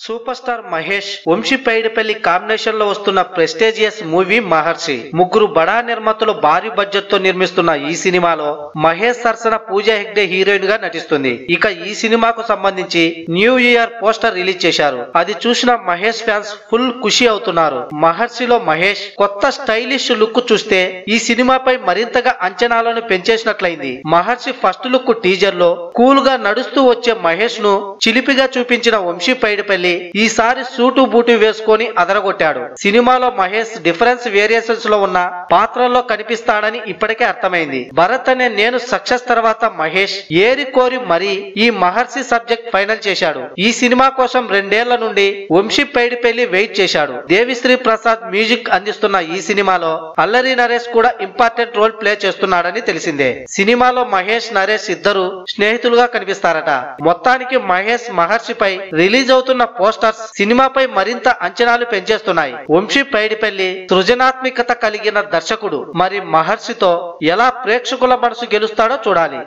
Super star Mahesh Vamshi Paidipally combination లో వస్తున్న prestigious movie మహర్షి. ముగ్గురు బడా నిర్మాతలు భారీ బడ్జెట్ తో నిర్మిస్తున్న ఈ సినిమాలో మహేష్ సరసన పూజా హెగ్డే హీరోయిన్ గా నటిస్తుంది. ఇక ఈ సినిమాకు సంబంధించి న్యూ ఇయర్ పోస్టర్ రిలీజ్ చేశారు. అది చూసిన మహేష్ ఫ్యాన్స్ ఫుల్ ఖుషి అవుతున్నారు. మహర్షిలో మహేష్ కొత్త స్టైలిష్ లుక్ చూస్తే ఈ సినిమాపై మరింతగా అంచనాలను పెంచేసినట్లయింది. మహర్షి ఫస్ట్ లుక్ టీజర్ లో కూల్ గా నడుస్తూ వచ్చే మహేష్ ను చిలిపిగా చూపించిన వంశీ పైడిపల్లి ఈసారి సూటు బూటు వేసుకొని అదరగొట్టాడు. సినిమాలో మహేష్ డిఫరెన్స్ వేరియేషన్స్ లో ఉన్న పాత్రల్లో కనిపిస్తాడని ఇప్పటికే అర్థమైంది. భరత్ అనే నేను సక్సెస్ తర్వాత మహేష్ ఏరి కోరి మరీ ఈ మహర్షి సబ్జెక్ట్ ఫైనల్ చేశాడు. ఈ సినిమా కోసం 2 ఏళ్ల నుండి వంశీ పైడిపల్లి వెయిట్ చేశాడు. దేవిశ్రీ ప్రసాద్ మ్యూజిక్ అందిస్తున్న ఈ సినిమాలో అల్లరి నరేష్ కూడా ఇంపార్టెంట్ రోల్ ప్లే చేస్తున్నాడని తెలిసిందే. సినిమాలో మహేష్ నరేష్ ఇద్దరు స్నేహితులుగా కనిపిస్తారట. మొత్తానికి మహేష్ మహర్షిపై రిలీజ్ అవుతున్న పోస్టర్స్ సినిమాపై మరింత అంచనాలు పెంచేస్తున్నాయి. వంశీ పైడిపల్లి సృజనాత్మకత కలిగిన దర్శకుడు. మరి మహర్షితో ఎలా ప్రేక్షకుల మనసు గెలుస్తాడో చూడాలి.